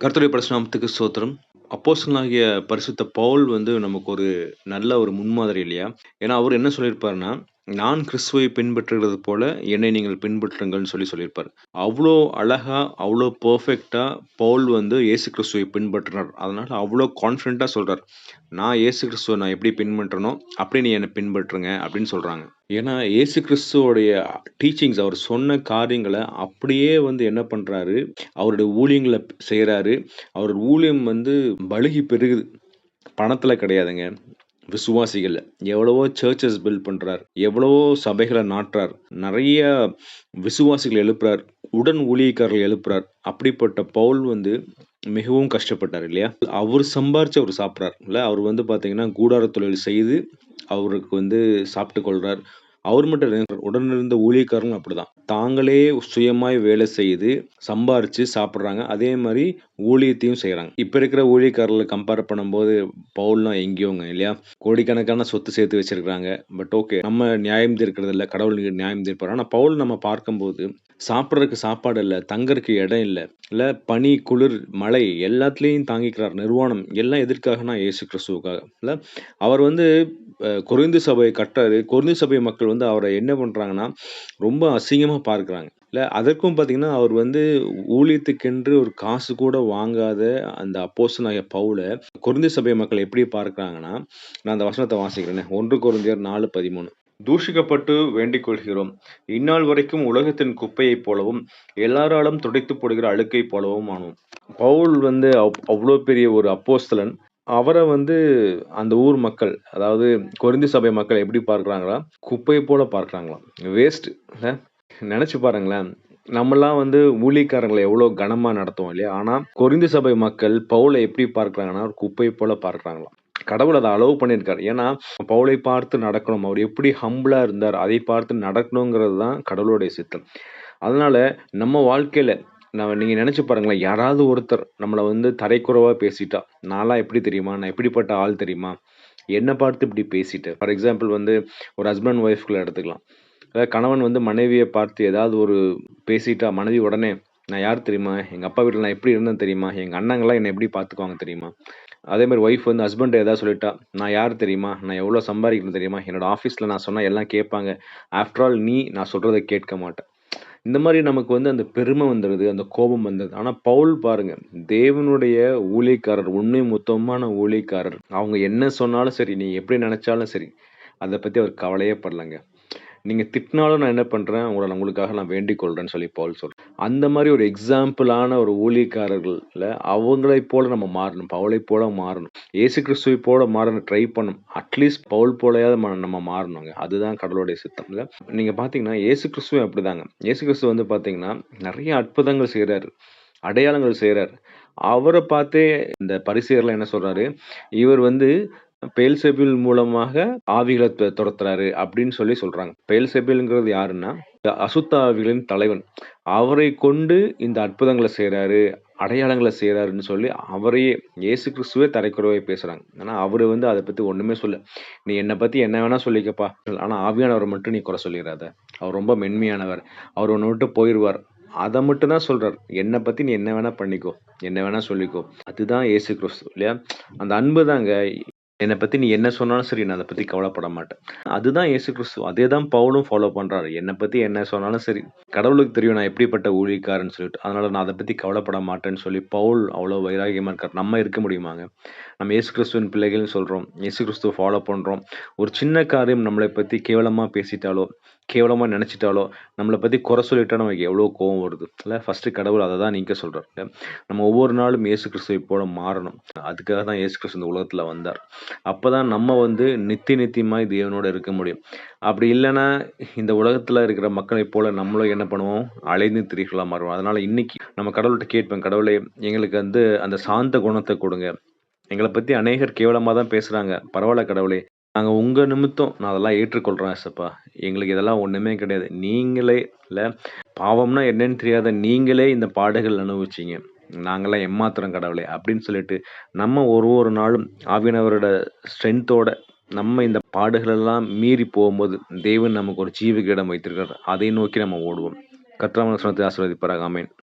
கர்த்தருடைய பரிசுத்த நாமத்துக்கு ஸ்தோத்திரம். அப்போஸ்தலனாகிய பரிசுத்த பவுல் வந்து நமக்கு ஒரு நல்ல ஒரு முன்மாதிரி இல்லையா? ஏன்னா, அவரு என்ன சொல்லியிருப்பாருன்னா, "நான் கிறிஸ்துவை பின்பற்றுகிறது போல என்னை நீங்கள் பின்பற்றுங்கள்ன்னு" சொல்லியிருப்பாரு. அவ்ளோ அழகா, அவ்ளோ பெர்ஃபெக்ட்டா பவுல் வந்து இயேசு கிறிஸ்துவை பின்பற்றினார். அதனால அவ்ளோ கான்ஃபிடென்ட்டா சொல்றார். "நான் இயேசு கிறிஸ்துவ நான் எப்படி பின்பற்றனோ, அப்படி நீ என்ன பின்பற்றுங்க" அப்படின்னு சொல்றாங்க. ஏன்னா, இயேசு கிறிஸ்துவோடைய டீச்சிங்ஸ் அவர் சொன்ன காரியங்கள அப்படியே வந்து என்ன பண்றாரு, அவருடைய ஊழியங்கள செய்றாரு. அவரோட ஊழியம் வந்து பலுகி பெருகுது. பணத்தில கிடையாதுங்க. விசுவாசிகள்ல. எவ்வளவோ சர்ச்சஸ் பில்ட் பண்றார். எவ்வளவோ சபைகள நாட்டுறார். நெறைய விசுவாசிகள எழுப்புறார். உடன் ஊழியக்காரர்கள எழுப்புறார். அப்படிப்பட்ட பவுல் வந்து மிகவும் கஷ்டப்பட்டார் இல்லையா? அவரு சம்பாரிச்சு அவரு சாப்பிடுறார். இல்ல அவரு வந்து பார்த்தீங்கன்னா, கூடார தொழில் செய்து அவருக்கு வந்து சாப்பிட்டுக் கொள்றார். அவர் மட்டும் இல்ல, உடனிருந்த ஊழியக்காரங்களும் அப்படிதான். தாங்களே சுயமாய் வேலை செய்து, சம்பாரிச்சு சாப்பிடுறாங்க. அதே மாரி ஊழியத்தையும் செய்றாங்க. இப்ப இருக்கிற ஊழியக்காரர்கள கம்பேர் பண்ணும்போது, பவுல்லாம் எங்கேயோங்க இல்லையா? கோடிக்கணக்கான சொத்து சேர்த்து வச்சிருக்காங்க. But okay. நம்ம நியாயம் தீர்க்கிறதில்ல. கடவுள் நியாயம் தீர்ப்பார். ஆனா பவுல் நம்ம பார்க்கும்போது, சாப்பிடுறதுக்கு சாப்பாடு இல்ல, தங்கறக்கு இடம் இல்ல. இல்ல பனி, குளிர், மழை எல்லாத்துலயும் தாங்கிக்கிறார். நிர்வாணம் எல்லாம் எதற்காகன்னா, இயேசு கிறிஸ்துவுக்காக. இல்ல அவர் வந்து கொரிந்து சபைய கட்டுறாரு. கொரிந்து சபை மக்கள் வந்து அவர என்ன பண்றாங்கன்னா, ரொம்ப அசிங்கமா பார்க்குறாங்க. இல்ல அதற்கும் பார்த்தீங்கன்னா, அவர் வந்து ஊழியத்துக்கென்று ஒரு காசு கூட வாங்காத அந்த அப்போஸ்தலனாகிய பவுல, கொரிந்து சபை மக்கள் எப்படி பார்க்கிறாங்கன்னா, நான் அந்த வசனத்த வாசிக்கிறேனே. 1 கொரிந்தியர் 4:13. தூஷிக்கப்பட்டு வேண்டிக் கொள்கிறோம். இந்நாள் வரைக்கும் உலகத்தின் குப்பையைப் போலவும், எல்லாராலும் துடைத்துப் போடுகிற அழுக்கைப் போலவும் ஆனோம். பவுல் வந்து அவ்ளோ பெரிய ஒரு அப்போஸ்தலன். அவர வந்து அந்த ஊர் மக்கள், அதாவது கொரிந்து சபை மக்கள் எப்படி பார்க்குறாங்களா? குப்பை போல பார்க்குறாங்களாம். வேஸ்ட் இல்ல. நெனச்சு பாருங்களேன். நம்மலாம் வந்து ஊழியக்காரங்கள எவ்வளோ கனமா நடத்துவோம் இல்லையா? ஆனா, கொரிந்து சபை மக்கள் பவுல எப்படி பார்க்குறாங்கன்னா, ஒரு குப்பை போல பார்க்குறாங்களாம். கடவுள் அத அலோவ் பண்ணியிருக்காரு. ஏன்னா, பவுலை பார்த்து நடக்கணும். அவர் எப்படி ஹம்பிளா இருந்தார், அதை பார்த்து நடக்கணுங்கிறது தான் கடவுளுடைய சித்தம். அதனால நம்ம வாழ்க்கையில நீங்க நெனச்சு பாருங்களேன், யாராவது ஒருத்தர் நம்மள வந்து தரைக்குறைவா பேசிட்டா, "நான்லாம் எப்படி தெரியுமா? நான் எப்படிப்பட்ட ஆள் தெரியுமா? என்ன பார்த்து இப்படி பேசிட்ட?" ஃபார் எக்ஸாம்பிள் வந்து ஒரு ஹஸ்பண்ட் ஒய்ஃப்குள்ள எடுத்துக்கலாம். அதாவது கணவன் வந்து மனைவிய பார்த்து ஏதாவது ஒரு பேசிட்டா, மனைவி உடனே, "நான் யார் தெரியுமா? எங்க அப்பா வீட்ல நான் எப்படி இருந்தேன் தெரியுமா? எங்க அண்ணங்கலாம் என்ன எப்படி பார்த்துக்குவாங்க தெரியுமா?" அதே மாரி ஒய்ஃப் வந்து ஹஸ்பண்ட்ட ஏதாவது சொல்லிட்டா, "நான் யார் தெரியுமா? நான் எவ்வளோ சம்பாதிக்கிறேன் தெரியுமா? என்னோட ஆஃபீஸ்ல நான் சொன்னா எல்லாம் கேட்பாங்க. ஆஃப்டர் ஆல் நீ நான் சொல்றத கேட்க மாட்ட." இந்த மாரி நமக்கு வந்து அந்த பெருமை வந்துருது, அந்த கோபம் வந்தது. ஆனா பவுல் பாருங்க, தேவனுடைய ஊழியக்காரர், உண்மையும் உத்தமமான ஊழியக்காரர். அவங்க என்ன சொன்னாலும் சரி, நீ எப்படி நெனச்சாலும் சரி, அத பத்தி அவர் கவலையே படலங்க. நீங்க திட்டினாலும் நான் என்ன பண்றேன், உங்களுக்காக நான் வேண்டிக் கொள்றேன்னு சொல்லி பவுல் சொல்றார். அந்த மாரி ஒரு எக்ஸாம்பிளான ஒரு ஊழியக்காரர்கள்ல அவங்களைப் போல நம்ம மாறணும். பவுலைப் போல மாறணும். இயேசு கிறிஸ்துவைப் போல மாற ட்ரை பண்ணணும். அட்லீஸ்ட் பவுல் போலயாவது நம்ம மாறணுங்க. அதுதான் கடவுளுடைய சித்தம் இல்ல. நீங்க பார்த்தீங்கன்னா, இயேசு கிறிஸ்துவும் அப்படிதாங்க. இயேசு கிறிஸ்து வந்து பார்த்தீங்கன்னா, நெறைய அற்புதங்கள் செய்றாரு. அடையாளங்கள் செய்றாரு. அவர பார்த்தே இந்த பரிசேயர்லாம் என்ன சொல்றாரு, இவர் வந்து பெயல்செபூல் மூலமாக ஆவிகள துரத்துறாரு அப்படின்னு சொல்றாங்க. பெயல்செபூல்ங்கிறது யாருன்னா, அசுத்த ஆவிகளின் தலைவன். அவரை கொண்டு இந்த அற்புதங்கள செய்றாரு, அடையாளங்கள செய்றாருன்னு சொல்லி அவரையே இயேசு கிறிஸ்துவே தரைக்குறைவா பேசுறாங்க. ஆனா அவரு வந்து அத பத்தி ஒண்ணுமே சொல்லல. "நீ என்ன பத்தி என்ன வேணா சொல்லிக்கப்பா. ஆனா ஆவியானவர மட்டும் நீ குறை சொல்லிறாத. அவர் ரொம்ப மென்மையானவர். அவர் உன்ன விட்டு போயிருவார்." அத மட்டும் தான் சொல்றாரு. "என்ன பத்தி நீ என்ன வேணா பண்ணிக்கோ. என்ன வேணா சொல்லிக்கோ." அதுதான் இயேசு கிறிஸ்து இல்லையா? அந்த அன்பு தாங்க. என்ன பத்தி நீ என்ன சொன்னாலும் சரி, நான் அத பத்தி கவலைப்பட மாட்டேன். அதுதான் இயேசு கிறிஸ்து. அதே தான் பவுலும் ஃபாலோ பண்றாரு. என்ன பத்தி என்ன சொன்னாலும் சரி, கடவுளுக்கு தெரியும் நான் எப்படிப்பட்ட ஊழியக்காரன்னு சொல்லிட்டு. அதனால நான் அத பத்தி கவலைப்பட மாட்டேன்னு சொல்லி பவுல் அவ்வளோ வைராக்கியமா இருக்காரு. நம்ம இருக்க முடியுமாங்க? நம்ம இயேசு கிறிஸ்துவின் பிள்ளைகள்னு சொல்றோம். இயேசு கிறிஸ்துவ ஃபாலோ பண்றோம். ஒரு சின்ன காரியம் நம்மளை பத்தி கேவலமா பேசிட்டாலோ, கேவலமா நெனச்சிட்டாலோ, நம்மள பத்தி குறை சொல்லிட்டா நமக்கு எவ்வளோ கோவம் வருது. இல்ல ஃபர்ஸ்ட்டு கடவுள் அத தான் நீங்க சொல்றாரு. நம்ம ஒவ்வொரு நாளும் இயேசு கிறிஸ்துவைப் போல மாறணும். அதுக்காக தான் இயேசு கிறிஸ்து இந்த உலகத்துல வந்தார். அப்பதான் நம்ம வந்து நித்தியமாய் தேவனோட இருக்க முடியும். அப்படி இல்லன்னா, இந்த உலகத்துல இருக்கிற மக்களைப் போல நம்மளும் என்ன பண்ணுவோம்? அலைந்து திரிகளா மாறுவோம். அதனால இன்னைக்கு நம்ம கடவுள்ட்ட கேட்பேன். கடவுளே எங்களுக்கு வந்து அந்த சாந்த குணத்த குடுங்க. எங்கள பத்தி அநேகர் கேவலமா தான் பேசுறாங்க. பரவால்ல கடவுளே! நாங்க உங்க நிமித்தம் நான் அதெல்லாம் ஏற்றுக்கொள்றேன் ஏசப்பா. எங்களுக்கு இதெல்லாம் ஒண்ணுமே கிடையாது. நீங்களே இல்ல பாவம்னா என்னன்னு தெரியாத நீங்களே இந்த பாடுகள் அனுபவிச்சீங்க. நாங்கலாம் எம்மாத்திரம் கடவுளே! அப்படின்னு சொல்லிட்டு, நம்ம ஒரு நாளும் ஆவியானவரோட ஸ்ட்ரென்த்தோட நம்ம இந்த பாடுகளெல்லாம் மீறி போகும்போது, தேவன் நமக்கு ஒரு ஜீவ கிரீடம் வைத்திருக்கிறார். அதை நோக்கி நம்ம ஓடுவோம். கர்த்தர் நம்ம வசனத்தை ஆசீர்வதிப்பாராக. ஆமென்.